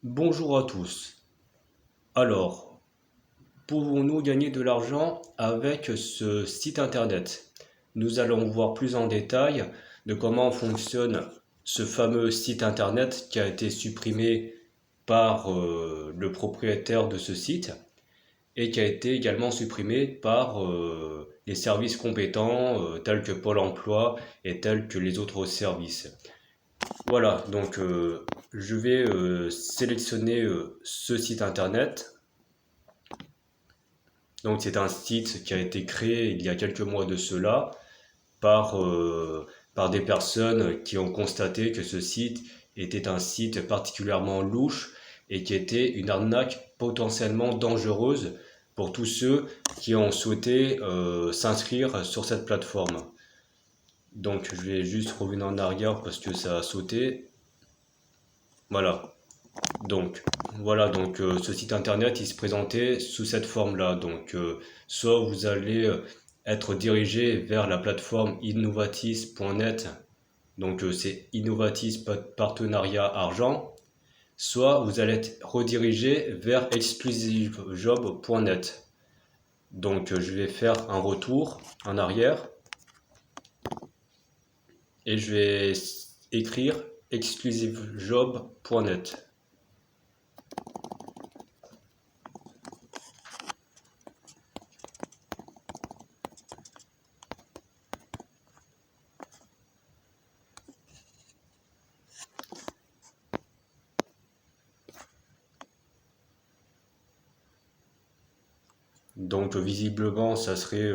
Bonjour à tous. Alors, pouvons-nous gagner de l'argent avec ce site internet? Nous allons voir plus en détail de comment fonctionne ce fameux site internet qui a été supprimé par le propriétaire de ce site et qui a été également supprimé par les services compétents tels que Pôle emploi et tels que les autres services. Voilà, donc je vais sélectionner ce site internet. Donc c'est un site qui a été créé il y a quelques mois de cela par, par des personnes qui ont constaté que ce site était un site particulièrement louche et qui était une arnaque potentiellement dangereuse pour tous ceux qui ont souhaité s'inscrire sur cette plateforme. Donc je vais juste revenir en arrière parce que ça a sauté. Voilà. Donc ce site internet il se présentait sous cette forme-là. Donc soit vous allez être dirigé vers la plateforme innovatis.net, donc c'est Innovatis Partenariat Argent, soit vous allez être redirigé vers exclusivejob.net. Donc je vais faire un retour en arrière et je vais écrire exclusivejob.net. Donc visiblement ça serait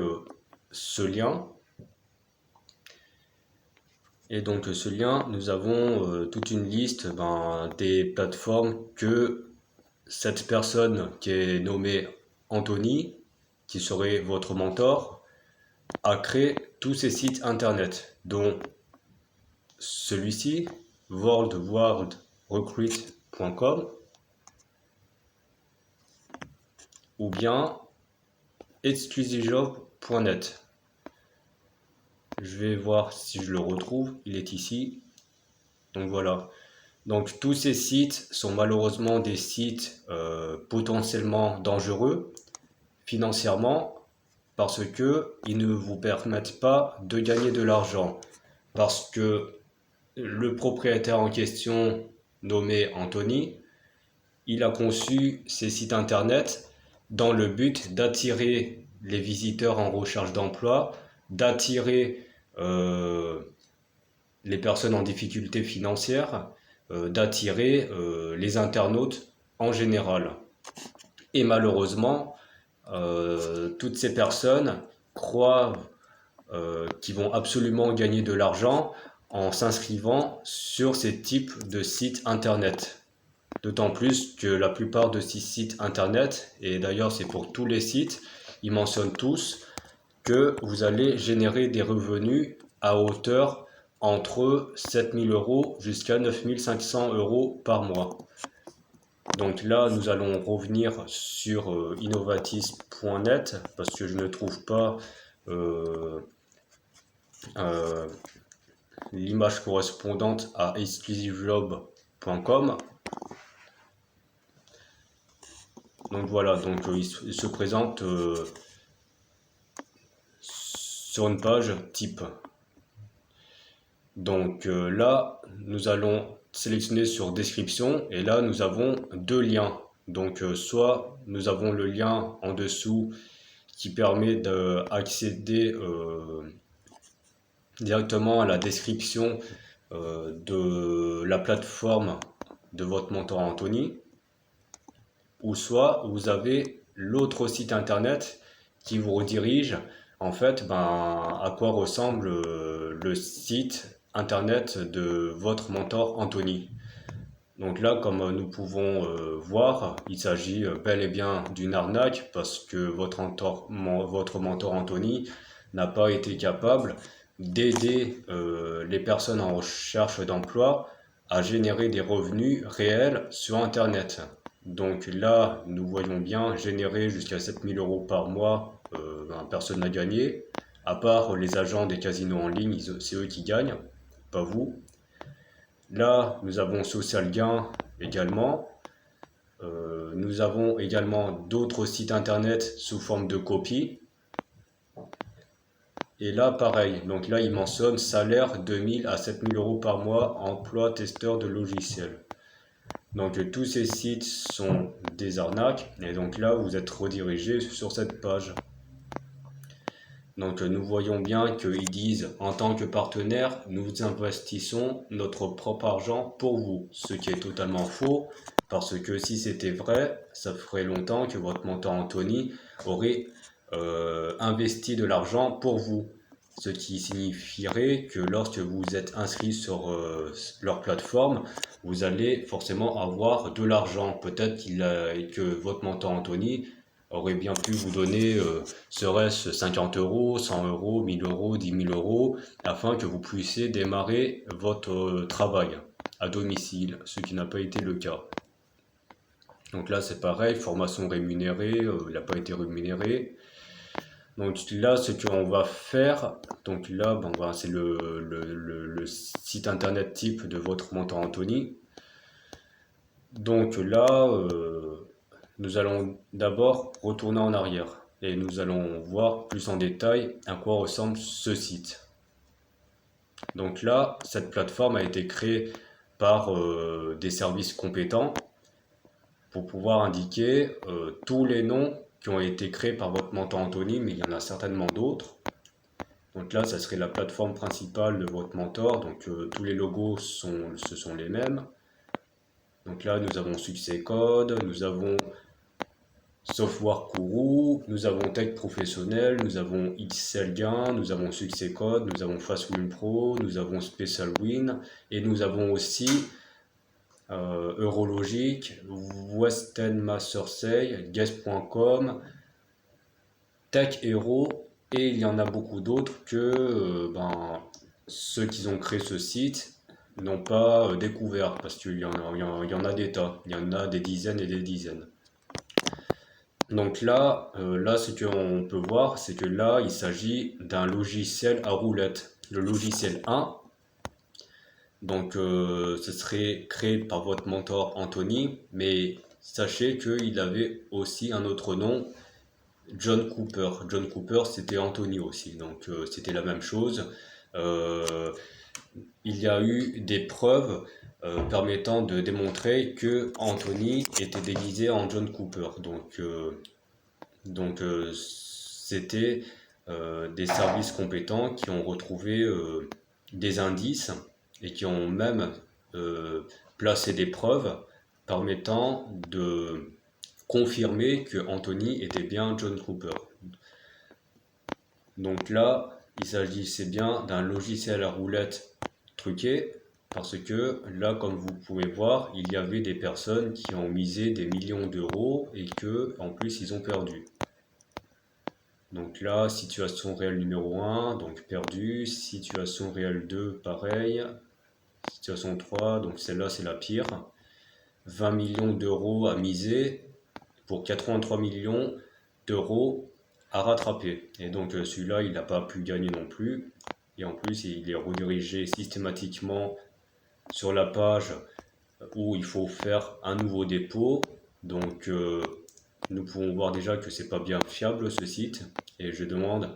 ce lien. Et donc ce lien, nous avons toute une liste des plateformes que cette personne qui est nommée Anthony, qui serait votre mentor, a créé tous ces sites internet, dont celui-ci, worldrecruit.com, ou bien exclusivejob.net. Je vais voir si je le retrouve, il est ici. Donc voilà. Donc tous ces sites sont malheureusement des sites potentiellement dangereux financièrement parce que ils ne vous permettent pas de gagner de l'argent. Parce que le propriétaire en question, nommé Anthony, il a conçu ces sites internet dans le but d'attirer les visiteurs en recherche d'emploi, d'attirer les personnes en difficulté financière, d'attirer les internautes en général. Et malheureusement, toutes ces personnes croient qu'ils vont absolument gagner de l'argent en s'inscrivant sur ces types de sites internet. D'autant plus que la plupart de ces sites internet, et d'ailleurs c'est pour tous les sites, ils mentionnent tous que vous allez générer des revenus à hauteur entre 7 000 euros jusqu'à 9 500 euros par mois. Donc là, nous allons revenir sur innovatis.net parce que je ne trouve pas euh, euh, l'image correspondante à exclusivejob.com. Donc voilà, donc il se présente sur une page type. Donc là, nous allons sélectionner sur description et là, nous avons deux liens. Donc soit nous avons le lien en dessous qui permet d'accéder directement à la description de la plateforme de votre mentor Anthony, ou soit vous avez l'autre site internet qui vous redirige en fait à quoi ressemble le site internet de votre mentor Anthony. Donc là, comme nous pouvons voir, il s'agit bel et bien d'une arnaque parce que votre mentor Anthony n'a pas été capable d'aider les personnes en recherche d'emploi à générer des revenus réels sur Internet. Donc là, nous voyons bien générer jusqu'à 7 000 euros par mois, personne n'a gagné. À part les agents des casinos en ligne, c'est eux qui gagnent, pas vous. Là, nous avons Social Gain également. Nous avons également d'autres sites internet sous forme de copie. Et là, pareil. Donc là, il mentionne salaire 2000 à 7000 euros par mois, emploi testeur de logiciels. Donc tous ces sites sont des arnaques. Et donc là, vous êtes redirigé sur cette page. Donc nous voyons bien qu'ils disent en tant que partenaire, nous investissons notre propre argent pour vous, ce qui est totalement faux, parce que si c'était vrai, ça ferait longtemps que votre mentor Anthony aurait investi de l'argent pour vous, ce qui signifierait que lorsque vous êtes inscrit sur leur plateforme, vous allez forcément avoir de l'argent. Peut-être que votre mentor Anthony aurait bien pu vous donner serait-ce 50 euros, 100 euros, 1000 euros, 10 000 euros, afin que vous puissiez démarrer votre travail à domicile, ce qui n'a pas été le cas. Donc là, c'est pareil, formation rémunérée, il n'a pas été rémunéré. Donc là, ce qu'on va faire, donc là, bon, voilà, c'est le site internet type de votre mentor Anthony. Donc là, nous allons d'abord retourner en arrière et nous allons voir plus en détail à quoi ressemble ce site. Donc là, cette plateforme a été créée par des services compétents pour pouvoir indiquer tous les noms qui ont été créés par votre mentor Anthony, mais il y en a certainement d'autres. Donc là, ça serait la plateforme principale de votre mentor, donc tous les logos ce sont les mêmes. Donc là, nous avons Succès Code, nous avons Software Kourou, nous avons Tech Professionnel, nous avons XL Gain, nous avons Succès Code, nous avons FastWin Pro, nous avons Special Win et nous avons aussi Eurologic, Western Mastersay, Guest.com, Tech Hero et il y en a beaucoup d'autres que ceux qui ont créé ce site n'ont pas découvert parce qu'il y en a des tas, il y en a des dizaines et des dizaines. Donc là, ce qu'on peut voir, c'est que là, il s'agit d'un logiciel à roulette. Le logiciel 1, donc ce serait créé par votre mentor Anthony, mais sachez qu'il avait aussi un autre nom, John Cooper. John Cooper, c'était Anthony aussi, donc c'était la même chose. Il y a eu des preuves permettant de démontrer que Anthony était déguisé en John Cooper. Donc c'était des services compétents qui ont retrouvé des indices et qui ont même placé des preuves permettant de confirmer que Anthony était bien John Cooper. Donc là, il s'agissait bien d'un logiciel à roulette truqué parce que là, comme vous pouvez voir, il y avait des personnes qui ont misé des millions d'euros et que en plus ils ont perdu. Donc là, situation réelle numéro 1, donc perdu, situation réelle 2, pareil, situation 3, donc celle-là c'est la pire, 20 millions d'euros à miser pour 83 millions d'euros à rattraper. Et donc celui-là, il n'a pas pu gagner non plus. Et en plus, il est redirigé systématiquement sur la page où il faut faire un nouveau dépôt. Donc nous pouvons voir déjà que c'est pas bien fiable ce site. Et je demande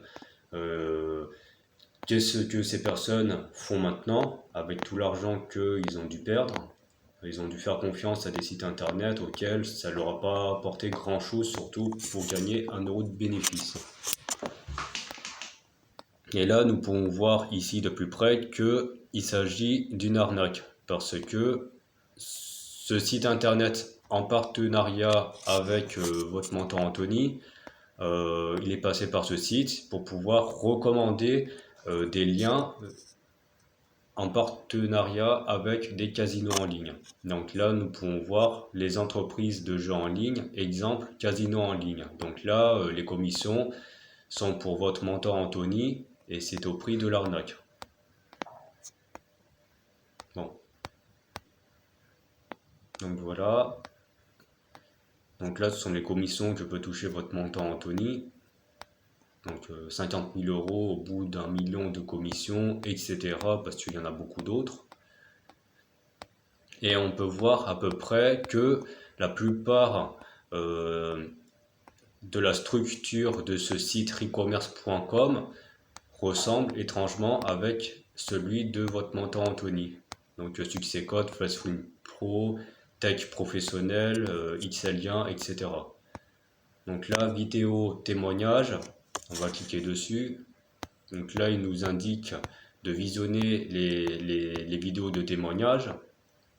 qu'est-ce que ces personnes font maintenant avec tout l'argent qu'ils ont dû perdre. Ils ont dû faire confiance à des sites internet auxquels ça ne leur a pas apporté grand-chose, surtout pour gagner 1 euro de bénéfice. Et là, nous pouvons voir ici de plus près qu'il s'agit d'une arnaque, parce que ce site internet en partenariat avec votre mentor Anthony, il est passé par ce site pour pouvoir recommander des liens en partenariat avec des casinos en ligne. Donc là, nous pouvons voir les entreprises de jeux en ligne, exemple casino en ligne. Donc là, les commissions sont pour votre mentor Anthony et c'est au prix de l'arnaque. Bon. Donc voilà. Donc là, ce sont les commissions que peut toucher votre mentor Anthony. Donc 50 000 euros au bout d'1 million de commissions, etc. Parce qu'il y en a beaucoup d'autres. Et on peut voir à peu près que la plupart de la structure de ce site recommerce.com ressemble étrangement avec celui de votre mentor Anthony. Donc Succès Code, Fast Food Pro, Tech Professionnel, Xlien, etc. Donc là, vidéo témoignage, on va cliquer dessus. Donc là, il nous indique de visionner les vidéos de témoignage.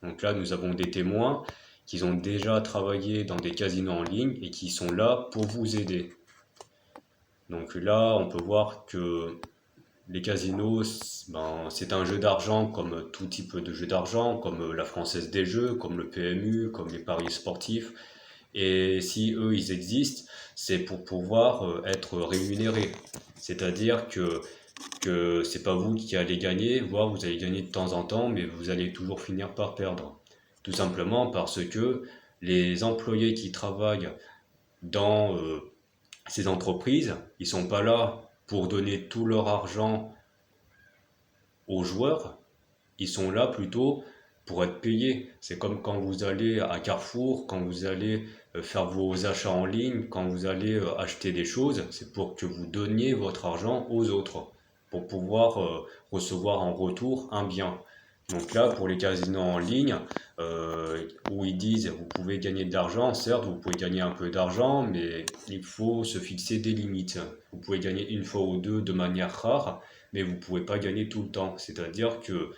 Donc là, nous avons des témoins qui ont déjà travaillé dans des casinos en ligne et qui sont là pour vous aider. Donc là, on peut voir que les casinos, c'est un jeu d'argent comme tout type de jeu d'argent, comme la Française des Jeux, comme le PMU, comme les paris sportifs. Et si eux, ils existent, c'est pour pouvoir être rémunérés. C'est-à-dire que c'est pas vous qui allez gagner, voire vous allez gagner de temps en temps, mais vous allez toujours finir par perdre. Tout simplement parce que les employés qui travaillent dans ces entreprises, ils sont pas là pour donner tout leur argent aux joueurs, ils sont là plutôt pour être payés. C'est comme quand vous allez à Carrefour, quand vous allez faire vos achats en ligne, quand vous allez acheter des choses, c'est pour que vous donniez votre argent aux autres, pour pouvoir recevoir en retour un bien. Donc là, pour les casinos en ligne, où ils disent vous pouvez gagner de l'argent, certes, vous pouvez gagner un peu d'argent, mais il faut se fixer des limites. Vous pouvez gagner une fois ou deux de manière rare, mais vous ne pouvez pas gagner tout le temps. C'est-à-dire que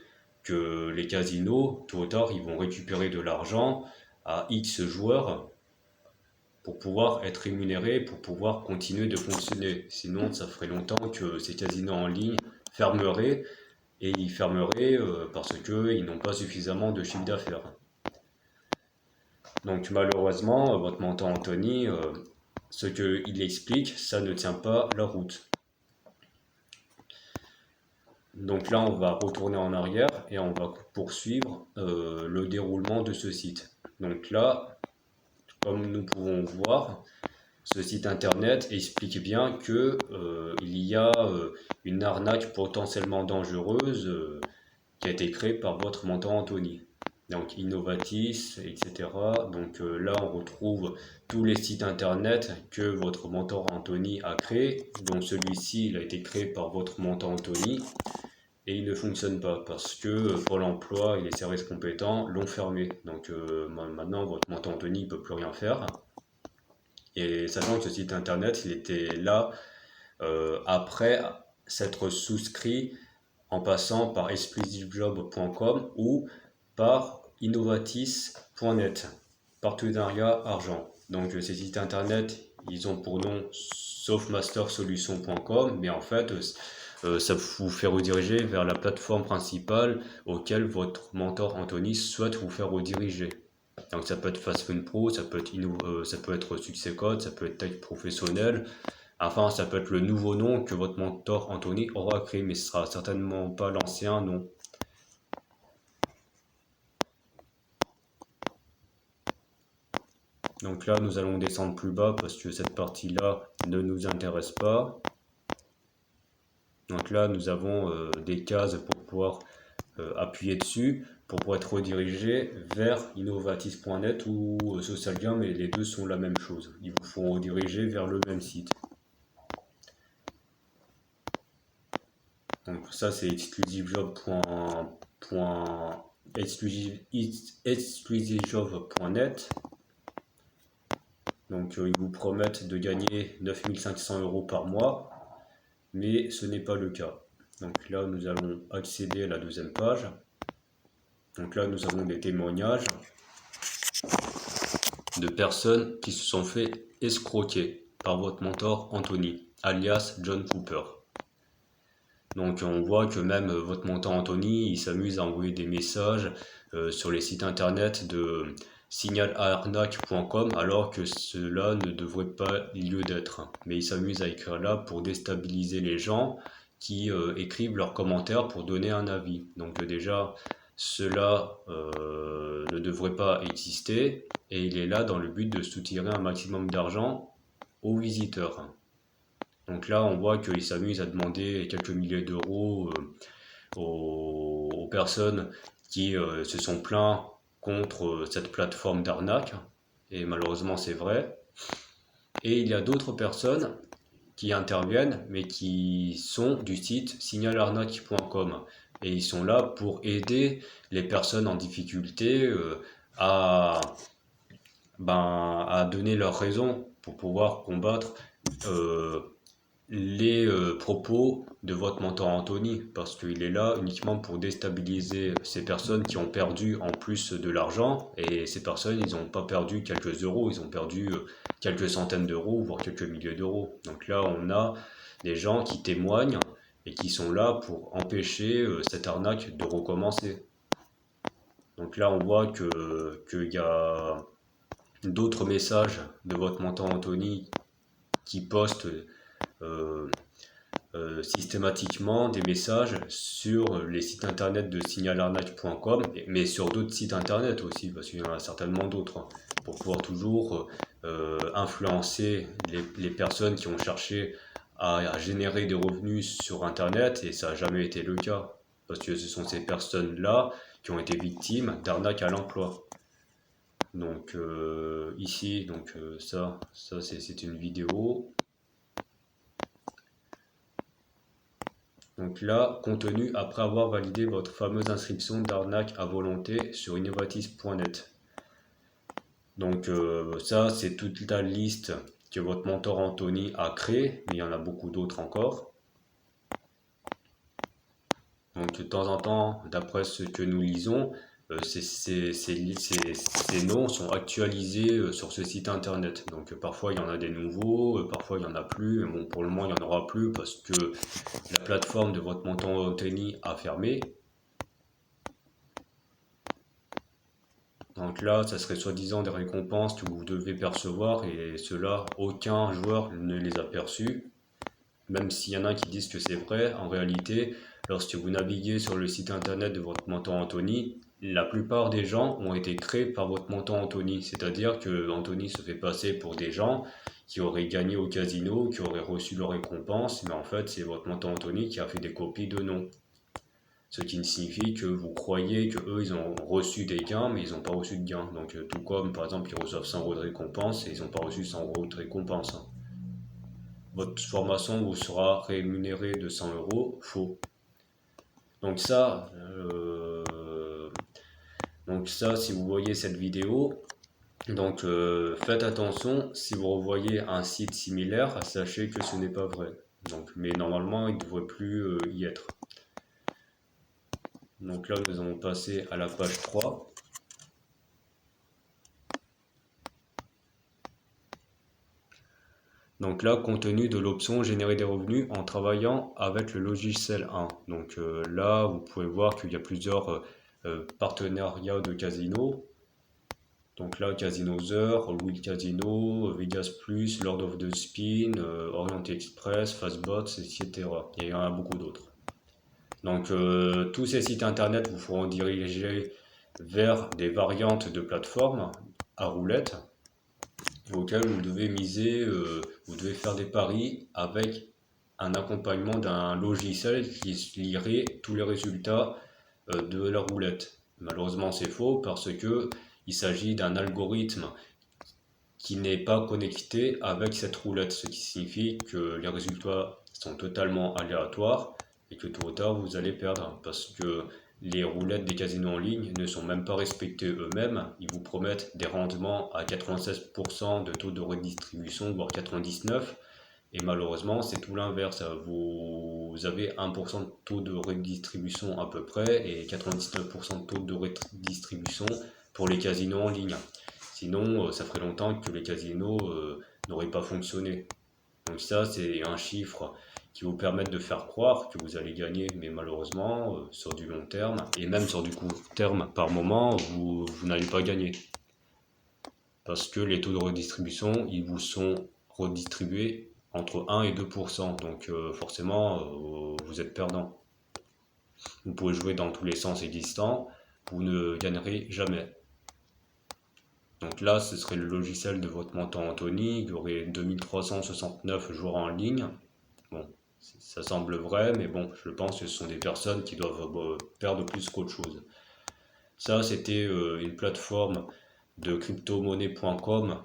les casinos, tôt ou tard, ils vont récupérer de l'argent à X joueurs pour pouvoir être rémunérés, pour pouvoir continuer de fonctionner. Sinon, ça ferait longtemps que ces casinos en ligne fermeraient, et ils fermeraient parce qu'ils n'ont pas suffisamment de chiffre d'affaires. Donc malheureusement, votre mentor Anthony, ce qu'il explique, ça ne tient pas la route. Donc là, on va retourner en arrière et on va poursuivre le déroulement de ce site. Donc là, comme nous pouvons voir, ce site internet explique bien que il y a une arnaque potentiellement dangereuse qui a été créée par votre mentor Anthony. Donc Innovatis, etc. Donc là, on retrouve tous les sites internet que votre mentor Anthony a créés. Donc celui-ci, il a été créé par votre mentor Anthony et il ne fonctionne pas parce que Pôle emploi et les services compétents l'ont fermé. Donc maintenant, votre mentor Anthony ne peut plus rien faire. Et sachant que ce site internet, il était là après s'être souscrit en passant par exclusivejob.com ou par innovatis.net, partenariat argent. Donc ces sites internet, ils ont pour nom softmastersolutions.com, mais en fait, ça vous fait rediriger vers la plateforme principale auquel votre mentor Anthony souhaite vous faire rediriger. Donc ça peut être Fast Food Pro, ça peut être Succès Code, ça peut être Tech Professionnel. Enfin, ça peut être le nouveau nom que votre mentor Anthony aura créé, mais ce sera certainement pas l'ancien nom. Donc là, nous allons descendre plus bas parce que cette partie-là ne nous intéresse pas. Donc là, nous avons des cases pour pouvoir appuyer dessus pour pouvoir être redirigé vers innovatis.net ou Socialgain, mais les deux sont la même chose. Ils vous font rediriger vers le même site. Donc ça, c'est exclusivejob.net. Donc ils vous promettent de gagner 9500 € par mois, mais ce n'est pas le cas. Donc là, nous allons accéder à la deuxième page. Donc là, nous avons des témoignages de personnes qui se sont fait escroquer par votre mentor Anthony, alias John Cooper. Donc on voit que même votre mentor Anthony, il s'amuse à envoyer des messages sur les sites internet de signalarnaque.com alors que cela ne devrait pas lieu d'être. Mais il s'amuse à écrire là pour déstabiliser les gens qui écrivent leurs commentaires pour donner un avis. Donc déjà, cela ne devrait pas exister et il est là dans le but de soutirer un maximum d'argent aux visiteurs. Donc là, on voit qu'il s'amuse à demander quelques milliers d'euros aux personnes qui se sont plaints contre cette plateforme d'arnaque. et malheureusement c'est vrai. Et il y a d'autres personnes qui interviennent, mais qui sont du site signalarnaque.com. Et ils sont là pour aider les personnes en difficulté à, à donner leurs raisons pour pouvoir combattre euh, les propos de votre mentor Anthony, parce qu'il est là uniquement pour déstabiliser ces personnes qui ont perdu en plus de l'argent, et ces personnes, ils n'ont pas perdu quelques euros, ils ont perdu quelques centaines d'euros, voire quelques milliers d'euros. Donc là, on a des gens qui témoignent et qui sont là pour empêcher cette arnaque de recommencer. Donc là, on voit qu'il y a d'autres messages de votre mentor Anthony qui postent euh, systématiquement des messages sur les sites internet de signalarnaque.com, mais sur d'autres sites internet aussi, parce qu'il y en a certainement d'autres, hein, pour pouvoir toujours influencer les personnes qui ont cherché à générer des revenus sur internet, et ça n'a jamais été le cas, parce que ce sont ces personnes-là qui ont été victimes d'arnaques à l'emploi. Donc ici, ça c'est une vidéo. Donc là, contenu après avoir validé votre fameuse inscription d'arnaque à volonté sur innovatis.net. Donc ça, c'est toute la liste que votre mentor Anthony a créée, mais il y en a beaucoup d'autres encore. Donc de temps en temps, d'après ce que nous lisons, ces noms sont actualisés sur ce site internet. Donc parfois il y en a des nouveaux, parfois il n'y en a plus. Mais bon, pour le moment il n'y en aura plus parce que la plateforme de votre mentor Anthony a fermé. Donc là, ça serait soi-disant des récompenses que vous devez percevoir et cela, aucun joueur ne les a perçus. Même s'il y en a qui disent que c'est vrai, en réalité, lorsque vous naviguez sur le site internet de votre mentor Anthony, la plupart des gens ont été créés par votre mentor Anthony. C'est-à-dire que Anthony se fait passer pour des gens qui auraient gagné au casino, qui auraient reçu leur récompense, mais en fait, c'est votre mentor Anthony qui a fait des copies de noms. Ce qui signifie que vous croyez que eux ils ont reçu des gains, mais ils n'ont pas reçu de gains. Donc tout comme par exemple ils reçoivent 100 euros de récompense et ils n'ont pas reçu 100 euros de récompense, hein. Votre formation vous sera rémunérée de 100 euros, faux. Donc ça, si vous voyez cette vidéo, faites attention, si vous revoyez un site similaire, sachez que ce n'est pas vrai. Donc, mais normalement, il ne devrait plus y être. Donc là, nous allons passer à la page 3. Donc là, compte tenu de l'option générer des revenus en travaillant avec le logiciel 1. Donc là, vous pouvez voir qu'il y a plusieurs partenariats de casinos. Donc là, Casino Heures, Will Casino, Vegas Plus, Lord of the Spin, Orient Express, Fastbots, etc. Et il y en a beaucoup d'autres. Donc tous ces sites internet vous feront diriger vers des variantes de plateformes à roulette auxquelles vous devez miser, vous devez faire des paris avec un accompagnement d'un logiciel qui lirait tous les résultats de la roulette. Malheureusement, c'est faux parce que il s'agit d'un algorithme qui n'est pas connecté avec cette roulette, ce qui signifie que les résultats sont totalement aléatoires et que tôt ou tard vous allez perdre parce que les roulettes des casinos en ligne ne sont même pas respectées eux-mêmes. Ils vous promettent des rendements à 96% de taux de redistribution, voire 99%. Et malheureusement, c'est tout l'inverse. Vous avez 1% de taux de redistribution à peu près et 99% de taux de redistribution pour les casinos en ligne. Sinon, ça ferait longtemps que les casinos n'auraient pas fonctionné. Donc ça, c'est un chiffre qui vous permet de faire croire que vous allez gagner, mais malheureusement, sur du long terme, et même sur du court terme, par moment, vous n'allez pas gagner. Parce que les taux de redistribution, ils vous sont redistribués entre 1 et 2%. Donc forcément, vous êtes perdant. Vous pouvez jouer dans tous les sens existants, vous ne gagnerez jamais. Donc là, ce serait le logiciel de votre mentor Anthony, il y aurait 2369 joueurs en ligne. Bon, ça semble vrai, mais bon, je pense que ce sont des personnes qui doivent perdre plus qu'autre chose. Ça, c'était une plateforme de cryptomonnaie.com.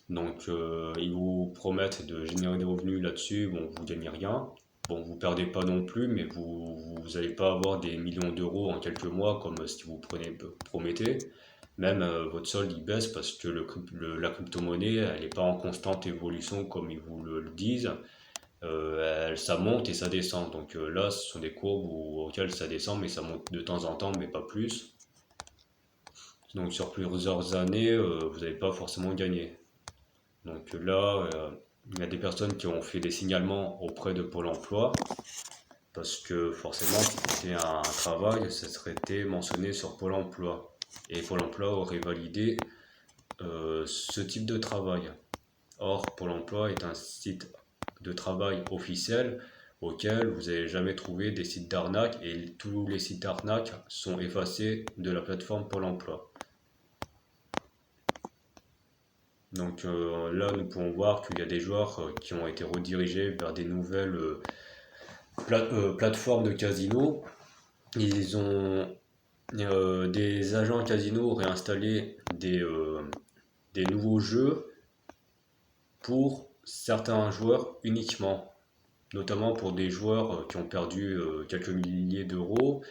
Donc, ils vous promettent de générer des revenus là-dessus. Bon, vous gagnez rien. Bon, vous perdez pas non plus, mais vous n'allez pas avoir des millions d'euros en quelques mois comme si vous promettez. Même votre solde il baisse parce que la crypto-monnaie elle n'est pas en constante évolution comme ils vous le disent. Ça monte et ça descend. Donc là, ce sont des courbes auxquelles ça descend, mais ça monte de temps en temps, mais pas plus. Donc sur plusieurs années, vous n'allez pas forcément gagner. Donc là, il y a des personnes qui ont fait des signalements auprès de Pôle emploi, parce que forcément, si c'était un travail, ça serait été mentionné sur Pôle emploi. Et Pôle emploi aurait validé ce type de travail. Or, Pôle emploi est un site de travail officiel auquel vous n'allez jamais trouver des sites d'arnaque et tous les sites d'arnaque sont effacés de la plateforme Pôle emploi. Donc là, nous pouvons voir qu'il y a des joueurs qui ont été redirigés vers des nouvelles plateformes de casino. Ils ont des agents casino auraient installé des nouveaux jeux pour certains joueurs uniquement, notamment pour des joueurs qui ont perdu quelques milliers d'euros.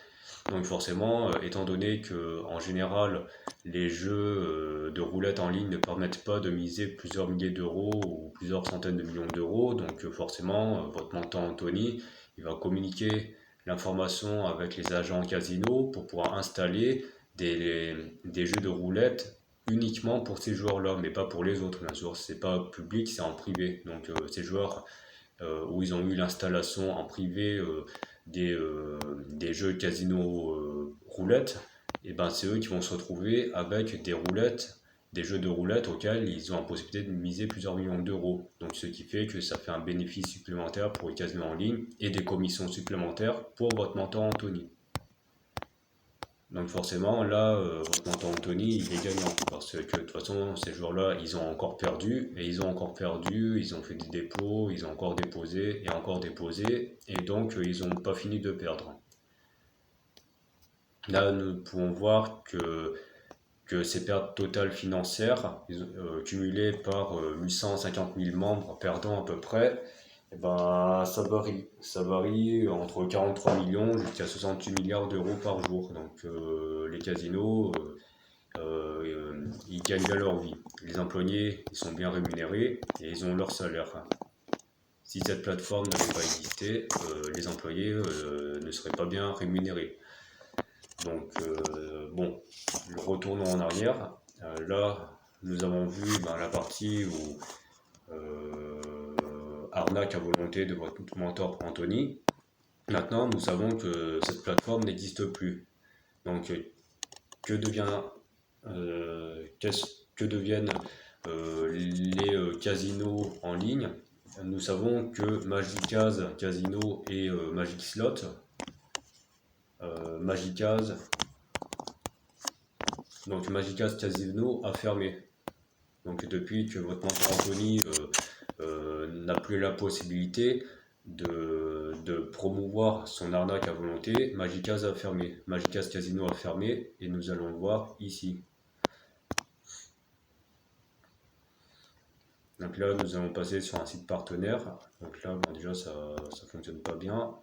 Donc forcément, étant donné que en général les jeux de roulette en ligne ne permettent pas de miser plusieurs milliers d'euros ou plusieurs centaines de millions d'euros, donc forcément votre montant Anthony, il va communiquer l'information avec les agents casino pour pouvoir installer des jeux de roulette uniquement pour ces joueurs-là, mais pas pour les autres bien sûr. C'est pas public, c'est en privé. Donc ces joueurs où ils ont eu l'installation en privé des jeux casino roulette, et ben c'est eux qui vont se retrouver avec des roulettes, des jeux de roulette auxquels ils ont la possibilité de miser plusieurs millions d'euros. Donc ce qui fait que ça fait un bénéfice supplémentaire pour les casinos en ligne et des commissions supplémentaires pour votre montant Anthony. Donc forcément, là, votre montant Anthony, il est gagnant. Parce que de toute façon, ces joueurs-là, ils ont encore perdu, et ils ont encore perdu, ils ont fait des dépôts, ils ont encore déposé, et donc ils n'ont pas fini de perdre. Là, nous pouvons voir que ces pertes totales financières, cumulées par 850 000 membres perdant à peu près, eh ben, ça varie entre 43 millions jusqu'à 68 milliards d'euros par jour. Donc les casinos, ils gagnent bien leur vie. Les employés, ils sont bien rémunérés et ils ont leur salaire. Si cette plateforme n'avait pas existé, les employés ne seraient pas bien rémunérés. Donc bon, retournons en arrière. Là, nous avons vu la partie où arnaque à volonté de votre mentor Anthony. Maintenant, nous savons que cette plateforme n'existe plus. Donc, que deviennent les casinos en ligne? Nous savons que Magicase Casino et Magic Slot, Magicase Casino a fermé. Donc depuis que votre mentor Anthony n'a plus la possibilité de promouvoir son arnaque à volonté, Magicase a fermé. Magicase Casino a fermé et nous allons le voir ici. Donc là, nous allons passer sur un site partenaire. Donc là, bon, déjà, ça fonctionne pas bien.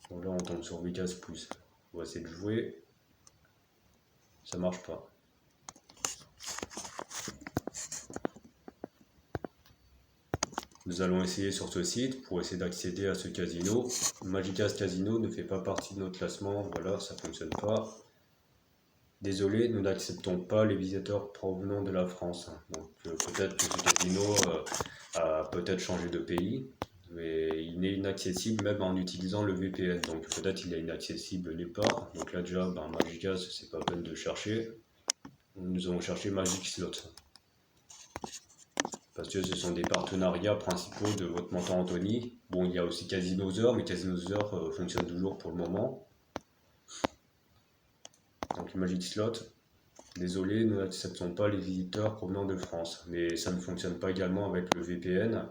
Donc là, on tombe sur Vicas Plus. On va essayer de jouer. Ça marche pas. Nous allons essayer sur ce site pour essayer d'accéder à ce casino. Magicas Casino ne fait pas partie de notre classement. Voilà, ça fonctionne pas. Désolé, nous n'acceptons pas les visiteurs provenant de la France. Donc peut-être que ce casino a peut-être changé de pays, mais il n'est inaccessible même en utilisant le VPN. Donc peut-être il est inaccessible nulle part. Donc là déjà, Magicas, c'est pas la peine de chercher. Nous allons chercher Magic Slot. Parce que ce sont des partenariats principaux de votre montant Anthony. Bon, il y a aussi Casinosaur, mais Casinosaur fonctionne toujours pour le moment. Donc Magic Slot, désolé, nous n'acceptons pas les visiteurs provenant de France, mais ça ne fonctionne pas également avec le VPN.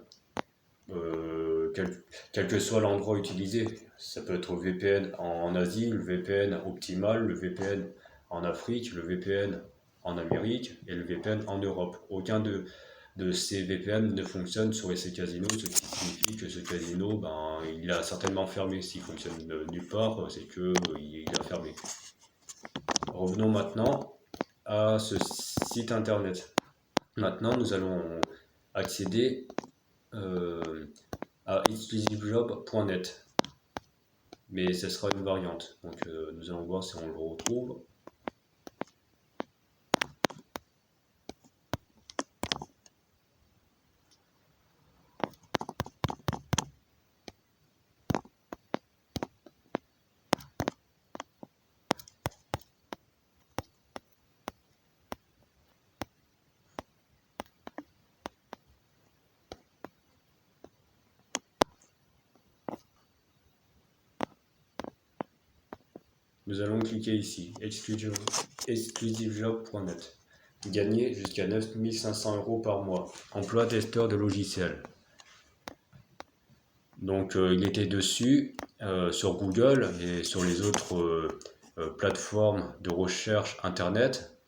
quel que soit l'endroit utilisé. Ça peut être le VPN en Asie, le VPN optimal, le VPN en Afrique, le VPN en Amérique et le VPN en Europe. Aucun de ces VPN ne fonctionne sur ces casinos, ce qui signifie que ce casino, ben, il a certainement fermé. S'il fonctionne nulle part, c'est que il a fermé. Revenons maintenant à ce site internet. Maintenant, nous allons accéder à exclusivejob.net, mais ce sera une variante. Donc, nous allons voir si on le retrouve. Nous allons cliquer ici, exclusivejob.net. Gagner jusqu'à 9 500 € par mois. Emploi testeur de logiciels. Donc il était dessus sur Google et sur les autres plateformes de recherche internet.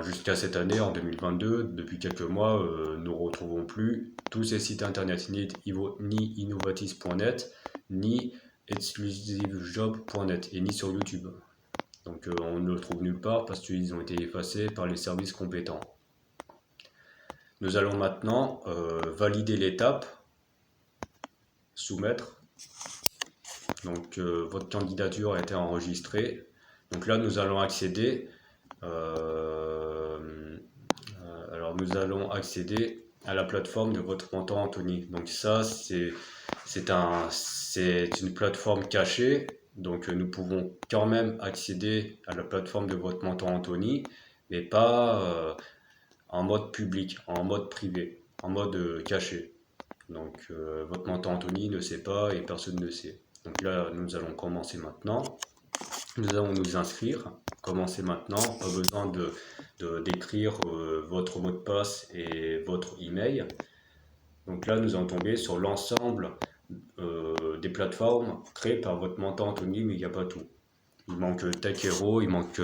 Jusqu'à cette année, en 2022, depuis quelques mois, nous ne retrouvons plus tous ces sites internet, ni innovatis.net, ni exclusivejob.net, et ni sur YouTube. Donc on ne le trouve nulle part parce qu'ils ont été effacés par les services compétents. Nous allons maintenant valider l'étape, soumettre. Donc votre candidature a été enregistrée. Donc là nous allons accéder nous allons accéder à la plateforme de votre mentor Anthony. Donc ça c'est une plateforme cachée. Donc nous pouvons quand même accéder à la plateforme de votre mentor Anthony, mais pas en mode public, en mode privé, en mode caché. Donc votre mentor Anthony ne sait pas et personne ne sait. Donc là, nous allons commencer maintenant. Nous allons nous inscrire. Commencer maintenant. Pas besoin d'écrire votre mot de passe et votre email. Donc là, nous allons tomber sur l'ensemble des plateformes créées par votre mentor Anthony, mais il n'y a pas tout. Il manque Tech Hero, il manque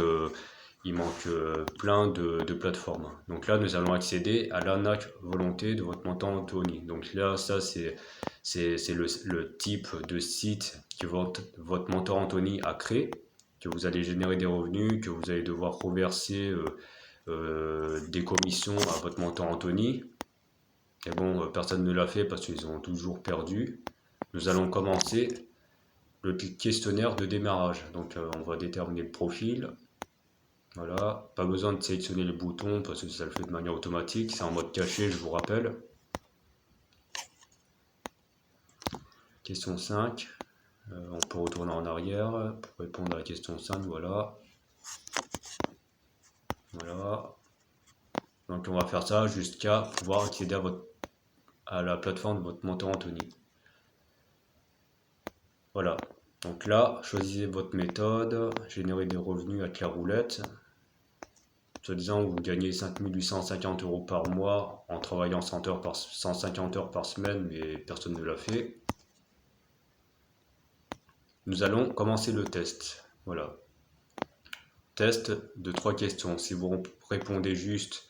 plein de plateformes. Donc là, nous allons accéder à l'arnaque volonté de votre mentor Anthony. Donc là, ça, c'est le type de site que votre mentor Anthony a créé, que vous allez générer des revenus, que vous allez devoir reverser des commissions à votre mentor Anthony. Et bon, personne ne l'a fait parce qu'ils ont toujours perdu. Nous allons commencer le questionnaire de démarrage. Donc on va déterminer le profil. Voilà, pas besoin de sélectionner les boutons parce que ça le fait de manière automatique. C'est en mode caché, je vous rappelle. Question 5. On peut retourner en arrière pour répondre à la question 5. Voilà. Voilà. Donc on va faire ça jusqu'à pouvoir accéder à la plateforme de votre mentor Anthony. Voilà. Donc là, choisissez votre méthode, générer des revenus avec la roulette. Soi-disant, vous gagnez 5 850 € par mois en travaillant 150 heures par semaine, mais personne ne l'a fait. Nous allons commencer le test. Voilà. Test de 3 questions. Si vous répondez juste,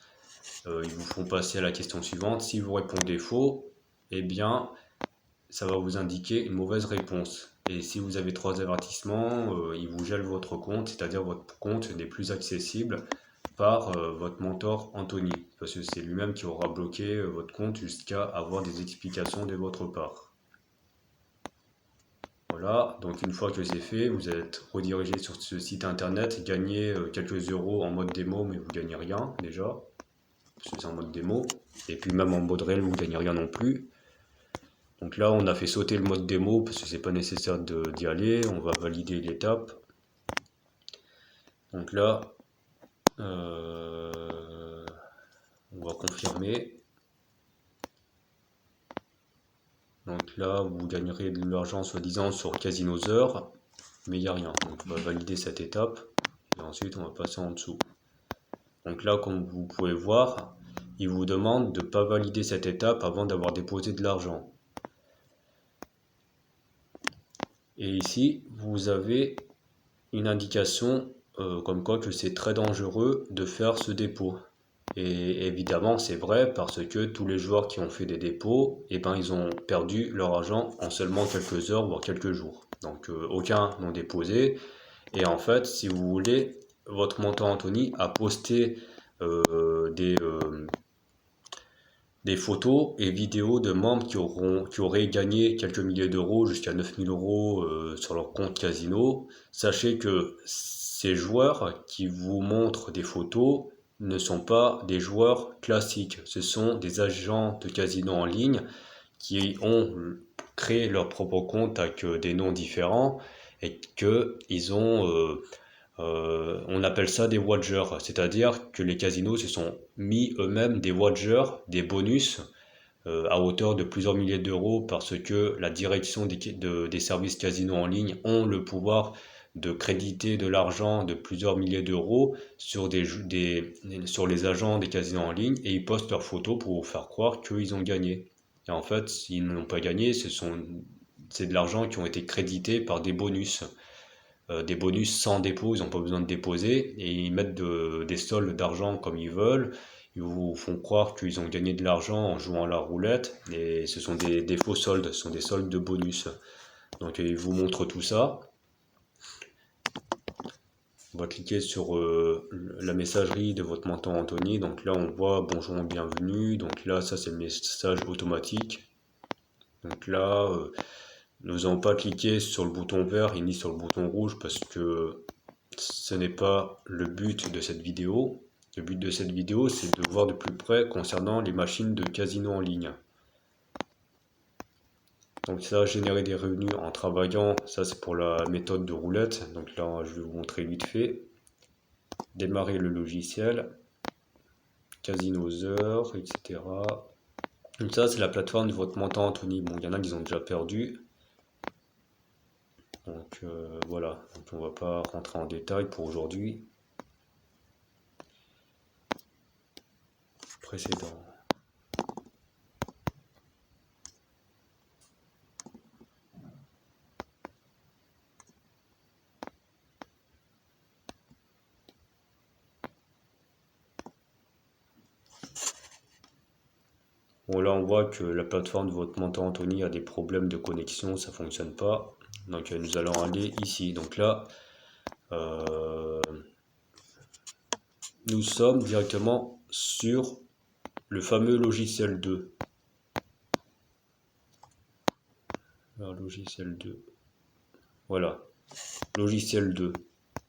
ils vous font passer à la question suivante. Si vous répondez faux, eh bien, ça va vous indiquer une mauvaise réponse. Et si vous avez 3 avertissements, ils vous gèlent votre compte, c'est-à-dire votre compte n'est plus accessible par votre mentor Anthony, parce que c'est lui-même qui aura bloqué votre compte jusqu'à avoir des explications de votre part. Voilà, donc une fois que c'est fait, vous êtes redirigé sur ce site internet, gagnez quelques euros en mode démo, mais vous gagnez rien déjà, parce que c'est en mode démo, et puis même en mode réel, vous gagnez rien non plus. Donc là, on a fait sauter le mode démo parce que c'est pas nécessaire d'y aller. On va valider l'étape. Donc là, on va confirmer. Donc là, vous gagnerez de l'argent soi-disant sur Casinosaur, mais il n'y a rien. Donc on va valider cette étape et ensuite on va passer en dessous. Donc là, comme vous pouvez voir, il vous demande de ne pas valider cette étape avant d'avoir déposé de l'argent. Et ici, vous avez une indication comme quoi que c'est très dangereux de faire ce dépôt. Et évidemment, c'est vrai parce que tous les joueurs qui ont fait des dépôts, eh ben, ils ont perdu leur argent en seulement quelques heures, voire quelques jours. Donc, aucun n'ont déposé. Et en fait, si vous voulez, votre mentor Anthony a posté euh, des, euh, des photos et vidéos de membres qui auraient gagné quelques milliers d'euros jusqu'à 9 000 € sur leur compte casino. Sachez que ces joueurs qui vous montrent des photos ne sont pas des joueurs classiques. Ce sont des agents de casino en ligne qui ont créé leur propre compte avec des noms différents et qu'ils ont on appelle ça des wagers, c'est-à-dire que les casinos se sont mis eux-mêmes des wagers, des bonus à hauteur de plusieurs milliers d'euros parce que la direction des services casinos en ligne ont le pouvoir de créditer de l'argent de plusieurs milliers d'euros sur sur les agents des casinos en ligne et ils postent leurs photos pour vous faire croire qu'ils ont gagné. Et en fait, s'ils n'ont pas gagné, c'est de l'argent qui ont été crédités par des bonus sans dépôt, ils n'ont pas besoin de déposer et ils mettent des soldes d'argent comme ils veulent. Ils vous font croire qu'ils ont gagné de l'argent en jouant à la roulette et ce sont des faux soldes, ce sont des soldes de bonus. Donc ils vous montrent tout ça. On va cliquer sur la messagerie de votre mentor Anthony. Donc là on voit bonjour et bienvenue. Donc là ça c'est le message automatique. Donc là nous n'allons pas cliquer sur le bouton vert et ni sur le bouton rouge parce que ce n'est pas le but de cette vidéo. Le but de cette vidéo, c'est de voir de plus près concernant les machines de casino en ligne. Donc ça, générer des revenus en travaillant, ça c'est pour la méthode de roulette. Donc là, je vais vous montrer vite fait. Démarrer le logiciel, Casinosaur, etc. Donc ça, c'est la plateforme de votre mentor Anthony. Bon, il y en a qui ont déjà perdu. Donc voilà, donc, on va pas rentrer en détail pour aujourd'hui. Précédent. Bon, là, on voit que la plateforme de votre mentor Anthony a des problèmes de connexion, ça fonctionne pas. Donc, nous allons aller ici. Donc là, euh, nous sommes directement sur le fameux logiciel 2. Alors, logiciel 2. Voilà, logiciel 2.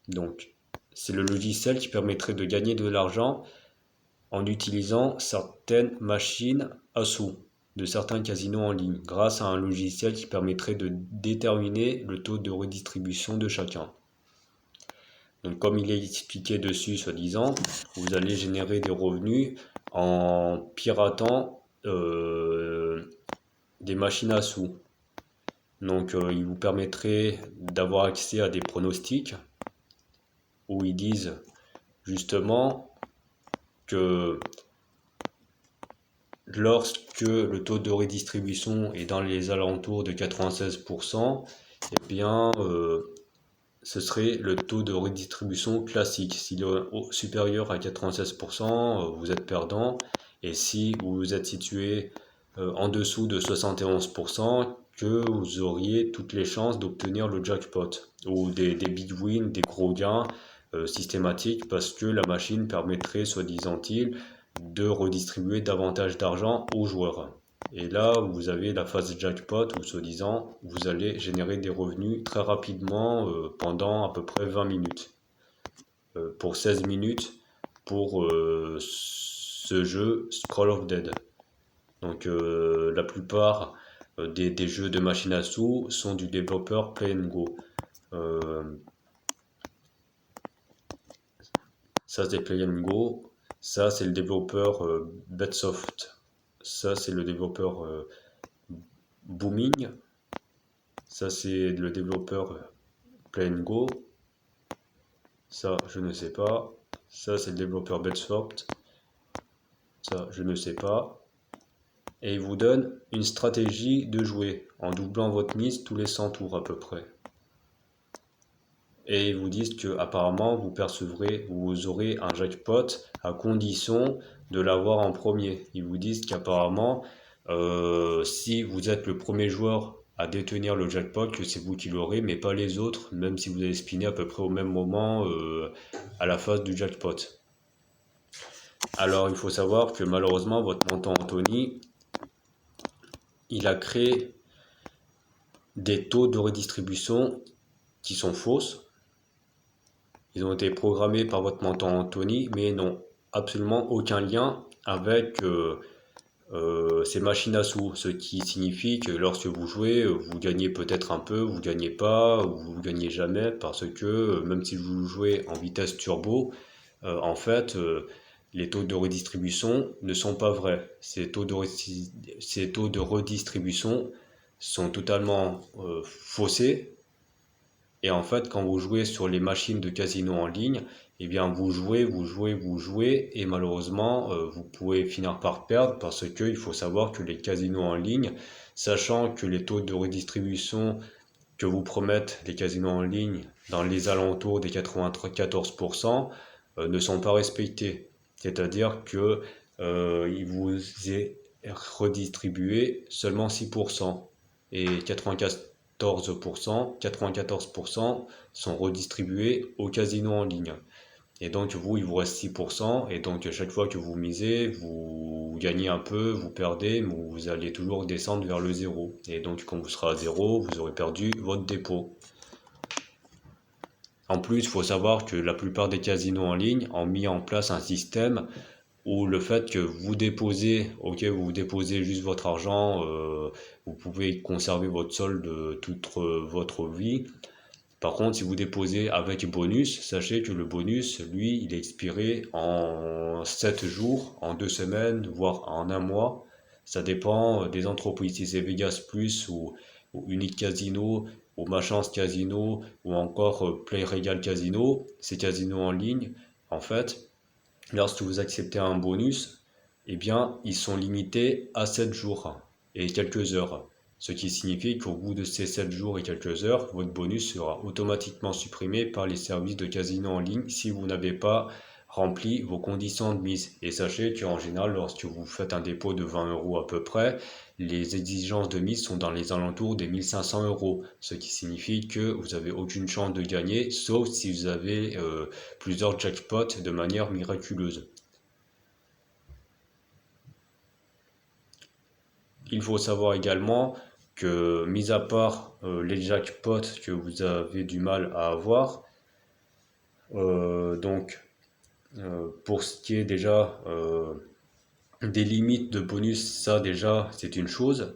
Donc, c'est le logiciel qui permettrait de gagner de l'argent en utilisant certaines machines à sous de certains casinos en ligne grâce à un logiciel qui permettrait de déterminer le taux de redistribution de chacun. Donc comme il est expliqué dessus, soi-disant, vous allez générer des revenus en piratant des machines à sous. Donc il vous permettrait d'avoir accès à des pronostics où ils disent justement que lorsque le taux de redistribution est dans les alentours de 96%, eh bien, ce serait le taux de redistribution classique. S'il est supérieur à 96%, vous êtes perdant. Et si vous êtes situé en dessous de 71%, que vous auriez toutes les chances d'obtenir le jackpot ou des big wins, des gros gains systématiques parce que la machine permettrait, soi-disant-il, de redistribuer davantage d'argent aux joueurs. Et là, vous avez la phase jackpot où, soi-disant, vous allez générer des revenus très rapidement pendant à peu près 20 minutes. Pour 16 minutes pour ce jeu Scroll of Dead. Donc la plupart des jeux de machine à sous sont du développeur Play and Go. Ça c'est Play and Go. Ça c'est le développeur Betsoft. Ça c'est le développeur Booming. Ça c'est le développeur Play and Go. Ça je ne sais pas. Ça c'est le développeur Betsoft. Ça je ne sais pas. Et il vous donne une stratégie de jouer. en doublant votre mise tous les 100 tours à peu près. Et ils vous disent que apparemment vous aurez un jackpot à condition de l'avoir en premier. Ils vous disent qu'apparemment, si vous êtes le premier joueur à détenir le jackpot, que c'est vous qui l'aurez, mais pas les autres, même si vous avez spiné à peu près au même moment à la phase du jackpot. Alors il faut savoir que malheureusement, votre montant Anthony, il a créé des taux de redistribution qui sont fausses. Ils ont été programmés par votre montant Anthony, mais n'ont absolument aucun lien avec ces machines à sous. Ce qui signifie que lorsque vous jouez, vous gagnez peut-être un peu, vous gagnez pas, ou vous gagnez jamais, parce que même si vous jouez en vitesse turbo, en fait, les taux de redistribution ne sont pas vrais. Ces taux de redistribution sont totalement faussés. Et en fait, quand vous jouez sur les machines de casino en ligne, eh bien vous jouez, et malheureusement, vous pouvez finir par perdre parce que il faut savoir que les casinos en ligne, sachant que les taux de redistribution que vous promettent les casinos en ligne dans les alentours des 94%, ne sont pas respectés. C'est-à-dire que il vous est redistribué seulement 6% et 94% sont redistribués au casino en ligne. Et donc vous, il vous reste 6%, et donc chaque fois que vous misez, vous gagnez un peu, vous perdez, mais vous allez toujours descendre vers le zéro. Et donc quand vous serez à zéro, vous aurez perdu votre dépôt. En plus, il faut savoir que la plupart des casinos en ligne ont mis en place un système où le fait que vous déposez, ok, vous déposez juste votre argent, vous pouvez conserver votre solde toute votre vie. Par contre, si vous déposez avec bonus, sachez que le bonus, lui, il est expiré en 7 jours, en 2 semaines, voire en un mois. Ça dépend des entreprises. Si c'est Vegas Plus ou Unique Casino, ou Machance Casino, ou encore Play Regal Casino, ces casinos en ligne, en fait, lorsque vous acceptez un bonus, eh bien, ils sont limités à 7 jours et quelques heures. Ce qui signifie qu'au bout de ces 7 jours et quelques heures, votre bonus sera automatiquement supprimé par les services de casino en ligne si vous n'avez pas rempli vos conditions de mise. Et sachez qu'en général, lorsque vous faites un dépôt de 20 euros à peu près, les exigences de mise sont dans les alentours des 1500 euros. Ce qui signifie que vous n'avez aucune chance de gagner, sauf si vous avez plusieurs jackpots de manière miraculeuse. Il faut savoir également que, mis à part les jackpots que vous avez du mal à avoir, donc pour ce qui est déjà des limites de bonus, ça déjà c'est une chose.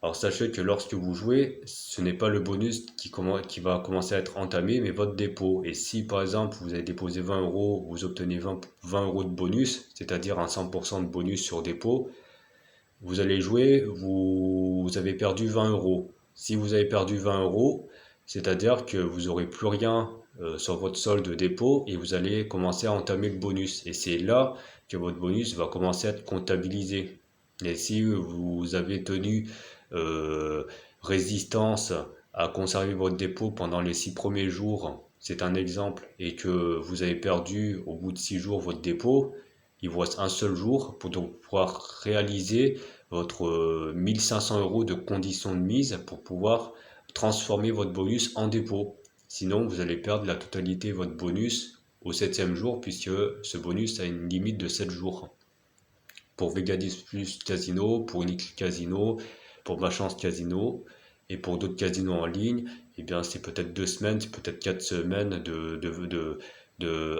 Alors sachez que lorsque vous jouez, ce n'est pas le bonus qui va commencer à être entamé, mais votre dépôt. Et si par exemple vous avez déposé 20 euros, vous obtenez 20 euros de bonus, c'est-à-dire un 100% de bonus sur dépôt, vous allez jouer, vous avez perdu 20 euros. Si vous avez perdu 20 euros, c'est-à-dire que vous n'aurez plus rien sur votre solde de dépôt et vous allez commencer à entamer le bonus. Et c'est là que votre bonus va commencer à être comptabilisé. Et si vous avez tenu résistance à conserver votre dépôt pendant les 6 premiers jours, c'est un exemple, et que vous avez perdu au bout de 6 jours votre dépôt, il vous reste un seul jour pour donc pouvoir réaliser votre 1500 euros de conditions de mise pour pouvoir transformer votre bonus en dépôt. Sinon, vous allez perdre la totalité de votre bonus au 7e jour, puisque ce bonus a une limite de 7 jours. Pour Vegas Plus Casino, pour Unique Casino, pour Machance Casino, et pour d'autres casinos en ligne, eh bien c'est peut-être 2 semaines, c'est peut-être 4 semaines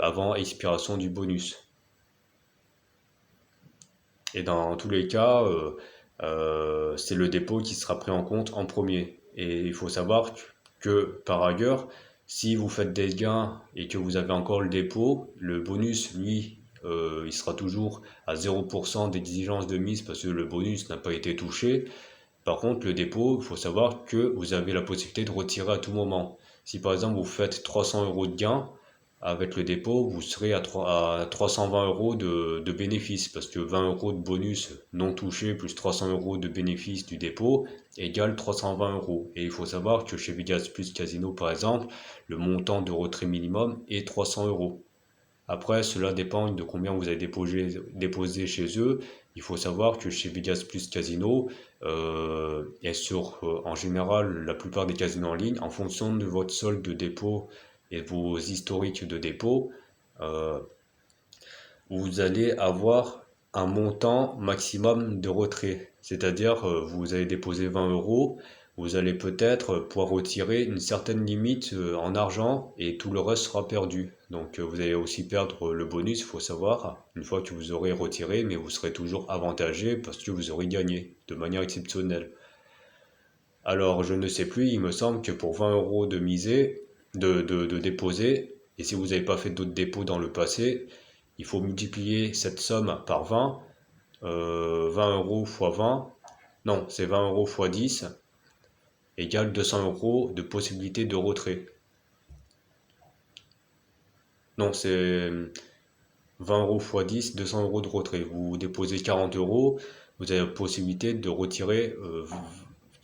avant expiration du bonus. Et dans tous les cas, c'est le dépôt qui sera pris en compte en premier. Et il faut savoir que par ailleurs, si vous faites des gains et que vous avez encore le dépôt, le bonus, lui, il sera toujours à 0% d'exigence de mise parce que le bonus n'a pas été touché. Par contre, le dépôt, il faut savoir que vous avez la possibilité de retirer à tout moment. Si par exemple vous faites 300 euros de gain, avec le dépôt, vous serez à 320 euros de bénéfice, parce que 20 euros de bonus non touché plus 300 euros de bénéfice du dépôt égale 320 euros. Et il faut savoir que chez Vegas Plus Casino, par exemple, le montant de retrait minimum est 300 euros. Après, cela dépend de combien vous avez déposé chez eux. Il faut savoir que chez Vegas Plus Casino, en général, la plupart des casinos en ligne, en fonction de votre solde de dépôt et vos historiques de dépôt, euh, vous allez avoir un montant maximum de retrait. C'est-à-dire, vous avez déposé 20 euros, vous allez peut-être pouvoir retirer une certaine limite en argent et tout le reste sera perdu. Donc, vous allez aussi perdre le bonus, il faut savoir, une fois que vous aurez retiré, mais vous serez toujours avantagé parce que vous aurez gagné de manière exceptionnelle. Alors, je ne sais plus, il me semble que pour 20 euros de miser, de déposer, et si vous n'avez pas fait d'autres dépôts dans le passé, il faut multiplier cette somme par 20, 20 euros fois 20, non, c'est 20 euros fois 10, égale 200 euros de possibilité de retrait. Non, c'est 20 euros fois 10, 200 euros de retrait. Vous déposez 40 euros, vous avez la possibilité de retirer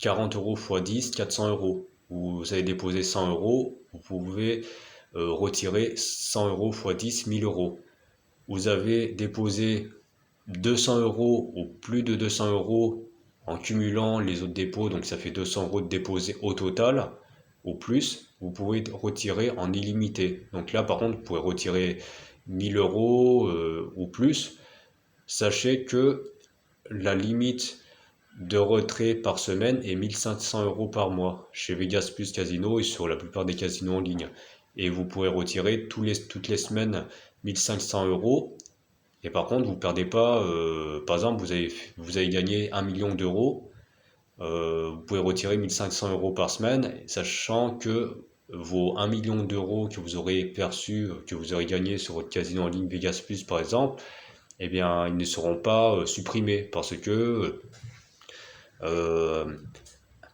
40 euros fois 10, 400 euros. Vous avez déposé 100 euros, vous pouvez retirer 100 euros fois 10, 1000 euros. Vous avez déposé 200 euros ou plus de 200 euros en cumulant les autres dépôts, donc ça fait 200 euros de déposés au total, au plus, vous pouvez retirer en illimité. Donc là, par contre, vous pouvez retirer 1000 euros ou plus. Sachez que la limite de retrait par semaine est 1500 euros par mois chez Vegas Plus Casino et sur la plupart des casinos en ligne. Et vous pourrez retirer toutes les semaines 1500 euros. Et par contre, vous perdez pas, par exemple, vous avez gagné 1 million d'euros, vous pouvez retirer 1500 euros par semaine, sachant que vos 1 million d'euros que vous aurez perçus, que vous aurez gagné sur votre casino en ligne Vegas Plus par exemple, eh bien, ils ne seront pas supprimés euh,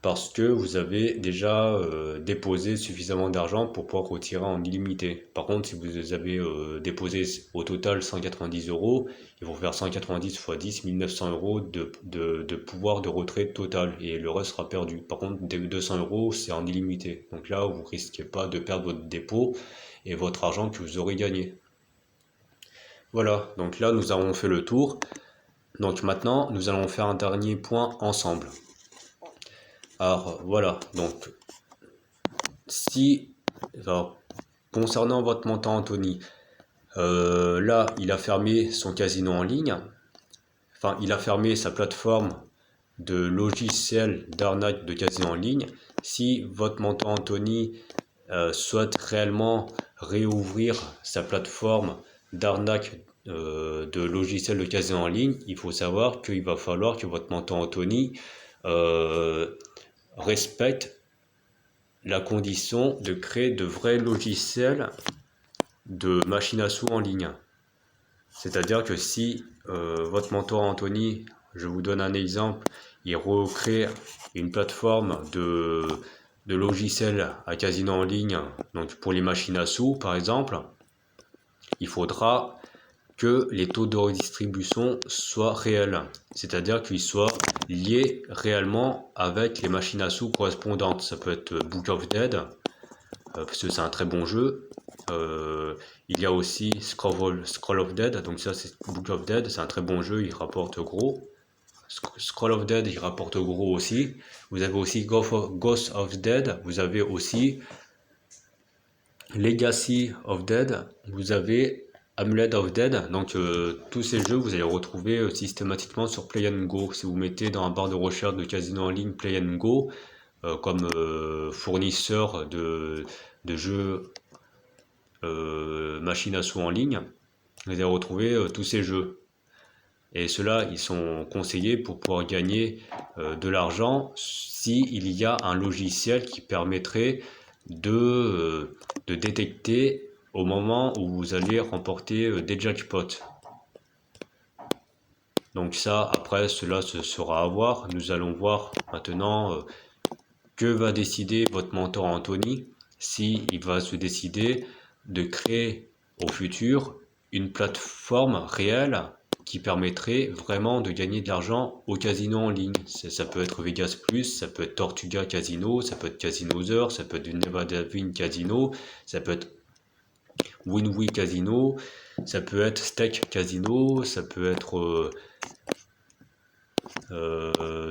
parce que vous avez déjà déposé suffisamment d'argent pour pouvoir retirer en illimité. Par contre, si vous avez déposé au total 190 euros, il faut faire 190 fois 10, 1900 euros de pouvoir de retrait total et le reste sera perdu. Par contre, 200 euros, c'est en illimité. Donc là, vous risquez pas de perdre votre dépôt et votre argent que vous aurez gagné. Voilà, donc là, nous avons fait le tour. Donc maintenant, nous allons faire un dernier point ensemble. Alors voilà, donc si alors, concernant votre montant Anthony, là il a fermé son casino en ligne, enfin il a fermé sa plateforme de logiciel d'arnaque de casino en ligne. Si votre montant Anthony souhaite réellement réouvrir sa plateforme d'arnaque de logiciel de casino en ligne, il faut savoir qu'il va falloir que votre montant Anthony respecte la condition de créer de vrais logiciels de machine à sous en ligne. C'est-à-dire que si votre mentor Anthony, je vous donne un exemple, il recrée une plateforme de logiciels à casino en ligne, donc pour les machines à sous par exemple, il faudra que les taux de redistribution soient réels, c'est-à-dire qu'ils soient liés réellement avec les machines à sous correspondantes. Ça peut être Book of Dead, parce que c'est un très bon jeu. Il y a aussi Scroll of Dead, donc ça c'est Book of Dead, c'est un très bon jeu, il rapporte gros. Scroll of Dead, il rapporte gros aussi. Vous avez aussi Ghost of Dead, vous avez aussi Legacy of Dead, vous avez Amulet of Dead, donc tous ces jeux vous allez retrouver systématiquement sur Play and Go. Si vous mettez dans la barre de recherche de casino en ligne Play and Go, comme fournisseur de jeux machine à sous en ligne, vous allez retrouver tous ces jeux. Et ceux-là, ils sont conseillés pour pouvoir gagner de l'argent s'il y a un logiciel qui permettrait de détecter au moment où vous allez remporter des jackpots. Donc ça, après, cela se sera à voir. Nous allons voir maintenant que va décider votre mentor Anthony, si il va se décider de créer au futur une plateforme réelle qui permettrait vraiment de gagner de l'argent au casino en ligne. Ça peut être Vegas Plus, ça peut être Tortuga Casino, ça peut être Casinosaur, ça peut être du Nevada Win Casino, ça peut être WinWe Casino, ça peut être Stake Casino, ça peut être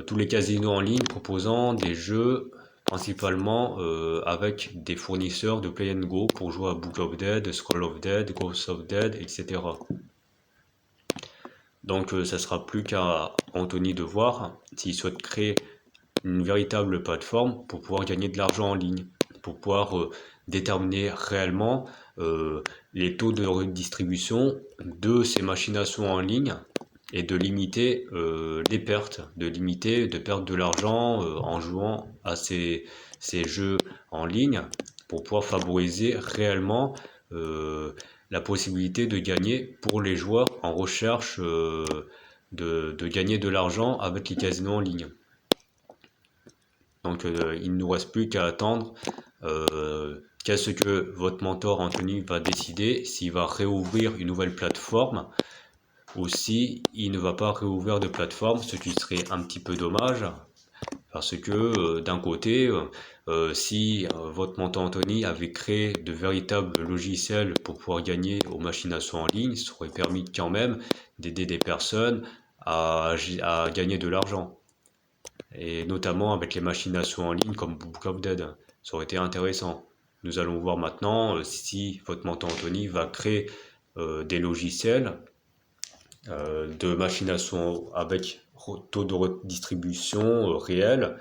tous les casinos en ligne proposant des jeux principalement avec des fournisseurs de Play and Go pour jouer à Book of Dead, Scroll of Dead, Ghost of Dead, etc. Donc ça sera plus qu'à Anthony de voir s'il souhaite créer une véritable plateforme pour pouvoir gagner de l'argent en ligne, pour pouvoir déterminer réellement les taux de redistribution de ces machinations en ligne et de limiter les pertes, de perdre de l'argent en jouant à ces jeux en ligne pour pouvoir favoriser réellement la possibilité de gagner pour les joueurs en recherche de gagner de l'argent avec les casinos en ligne. Donc il ne nous reste plus qu'à attendre qu'est-ce que votre mentor Anthony va décider, s'il va réouvrir une nouvelle plateforme ou si il ne va pas réouvrir de plateforme, ce qui serait un petit peu dommage. Parce que d'un côté, si votre mentor Anthony avait créé de véritables logiciels pour pouvoir gagner aux machinations en ligne, ça aurait permis quand même d'aider des personnes à gagner de l'argent. Et notamment avec les machinations en ligne comme Book of Dead. Ça aurait été intéressant. Nous allons voir maintenant si votre mentor Anthony va créer des logiciels de machination avec taux de redistribution réel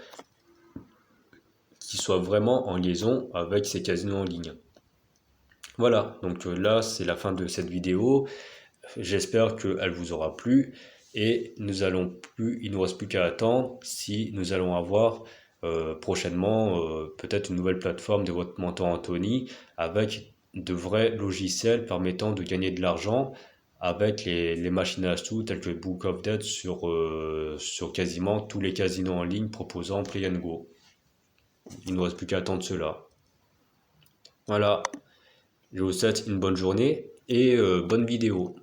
qui soit vraiment en liaison avec ces casinos en ligne. Voilà, donc là c'est la fin de cette vidéo. J'espère qu'elle vous aura plu et il ne nous reste plus qu'à attendre si nous allons avoir prochainement peut-être une nouvelle plateforme de votre mentor Anthony avec de vrais logiciels permettant de gagner de l'argent avec les machines à sous telles que Book of Dead sur quasiment tous les casinos en ligne proposant Play and Go. Il ne nous reste plus qu'à attendre cela. Voilà, je vous souhaite une bonne journée et bonne vidéo.